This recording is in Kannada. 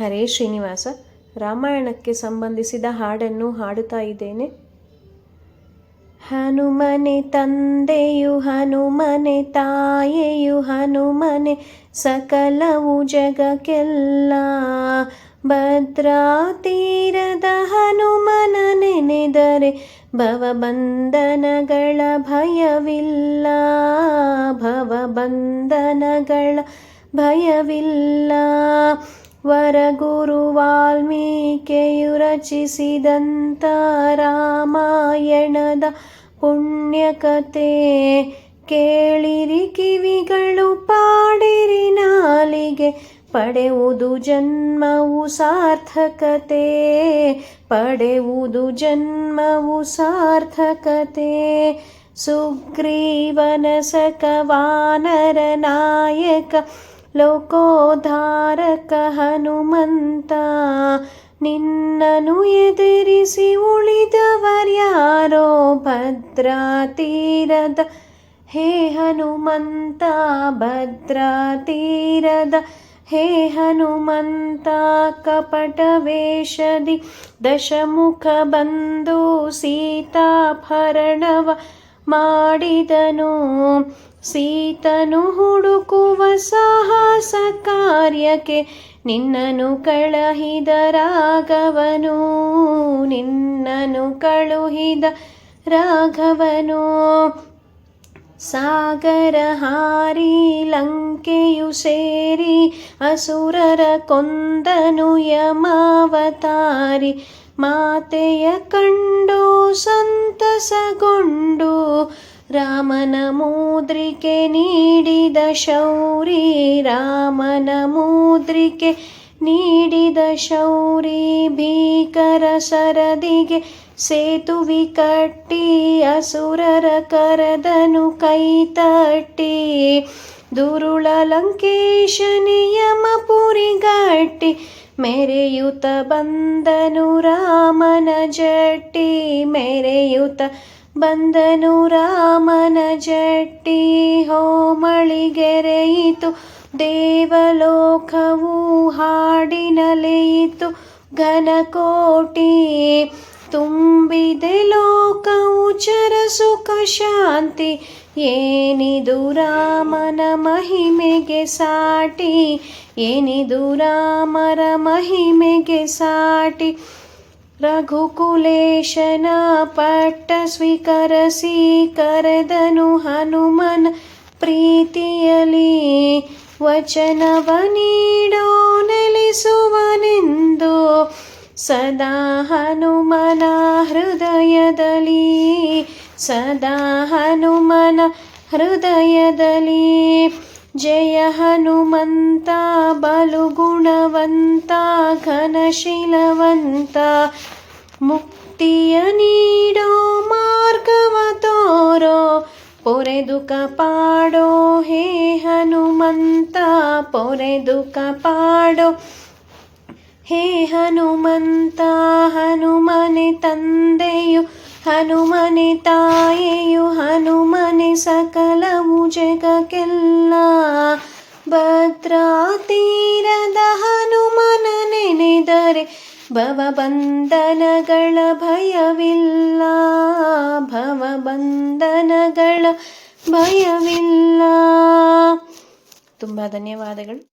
ಹರೇ ಶ್ರೀನಿವಾಸ. ರಾಮಾಯಣಕ್ಕೆ ಸಂಬಂಧಿಸಿದ ಹಾಡನ್ನು ಹಾಡುತ್ತಾ ಇದ್ದೇನೆ. ಹನುಮನೆ ತಂದೆಯು ಹನುಮನೆ ತಾಯೆಯು ಹನುಮನೆ ಸಕಲವು ಜಗಕ್ಕೆಲ್ಲ. ಭದ್ರಾ ತೀರದ ಹನುಮನ ನೆನೆದರೆ ಭವಬಂಧನಗಳ ಭಯವಿಲ್ಲ. ಭವಬಂಧನಗಳ ಭಯವಿಲ್ಲ. ವರಗುರು ವಾಲ್ಮೀಕಿಯು ರಚಿಸಿದಂಥ ರಾಮಾಯಣದ ಪುಣ್ಯಕಥೆ ಕೇಳಿರಿ ಕಿವಿಗಳು, ಪಾಡಿರಿ ನಾಲಿಗೆ, ಪಡೆಯುವುದು ಜನ್ಮವು ಸಾರ್ಥಕತೆ. ಪಡೆಯುವುದು ಜನ್ಮವು ಸಾರ್ಥಕತೆ. ಸುಗ್ರೀವನ ಸಖ ವಾನರ ನಾಯಕ ಲೋಕೋದ್ಧಾರಕ ಹನುಮಂತ, ನಿನ್ನನು ಎದುರಿಸಿ ಉಳಿದವರ್ಯಾರೋ ಭದ್ರಾ ತೀರದ ಹೇ ಹನುಮಂತ. ಭದ್ರಾ ತೀರದ ಹೇ ಹನುಮಂತ. ಕಪಟ ವೇಷದಿ ದಶಮುಖ ಬಂದು ಸೀತಾಪಹರಣವ ಮಾಡಿದನು. ಸೀತನು ಹುಡುಕುವ ಸಾಹಸ ಕಾರ್ಯಕ್ಕೆ ನಿನ್ನನು ಕಳುಹಿದ ರಾಘವನು. ನಿನ್ನನು ಕಳುಹಿದ ರಾಘವನು. ಸಾಗರ ಹಾರಿ ಲಂಕೆಯು ಸೇರಿ ಅಸುರರ ಕೊಂದನು ಯಮಾವತಾರಿ. ಮಾತೆಯ ಕಂಡು ಸಂತಸಗೊಂಡು ರಾಮನ ಮುದ್ರಿಕೆ ನೀಡಿದ ಶೌರಿ. ರಾಮನ ಮುದ್ರಿಕೆ ನೀಡಿದ ಶೌರಿ. ಭೀಕರ ಸರದಿಗೆ ಸೇತುವೆ ಕಟ್ಟಿ ಅಸುರರ ಕರೆದನು ಕೈತಟ್ಟಿ. ದುರುಳ ಲಂಕೇಶನೇ ಯಮಪುರಿಗಟ್ಟಿ ಮೆರೆಯುತ ಬಂದನು ರಾಮನ ಜಟ್ಟಿ. ಮೆರೆಯುತ ಬಂದನು ರಾಮನ ಜಟ್ಟಿ. ಹೋಮಳಿಗೆರೆಯಿತು ದೇವಲೋಕವು ಹಾಡಿನಲೆಯಿತು ಘನಕೋಟಿ. ತುಂಬಿದೆ ಲೋಕವು ಚರಸುಖ ಶಾಂತಿ. ಏನಿದು ರಾಮನ ಮಹಿಮೆಗೆ ಸಾಟಿ. ಏನಿದು ರಾಮರ ಮಹಿಮೆಗೆ ಸಾಟಿ. ರಘುಕುಲೇಶನ ಪಟ್ಟ ಸ್ವೀಕರಿಸಿ ಕರೆದನು ಹನುಮನ ಪ್ರೀತಿಯಲಿ. ವಚನವ ನೀಡೋ ನೆಲೆಸುವನೆಂದು ಸದಾ ಹನುಮನ ಹೃದಯದಲ್ಲಿ. ಸದಾ ಹನುಮನ ಹೃದಯದಲ್ಲಿ. ಜಯ ಹನುಮಂತ ಬಲು ಗುಣವಂತ ಘನಶೀಲವಂತ. ಮುಕ್ತಿಯ ನೀಡೋ ಮಾರ್ಗವ ತೋರೋ ಪೊರೆದು ಕಾಪಾಡೋ ಹೇ ಹನುಮಂತ. ಪೊರೆದು ಕಾಪಾಡೋ ಹೇ ಹನುಮಂತ. ಹನುಮನೆ ತಂದೆಯು ಹನುಮನೆ ತಾಯೆಯು ಹನುಮನೆ ಸಕಲವು ಜಗಕ್ಕೆಲ್ಲ. ಭದ್ರಾ ತೀರದ ಹನುಮನ ನೆನೆದರೆ ಭವಬಂಧನಗಳ ಭಯವಿಲ್ಲ. ಭವಬಂಧನಗಳ ಭಯವಿಲ್ಲ. ತುಂಬ ಧನ್ಯವಾದಗಳು.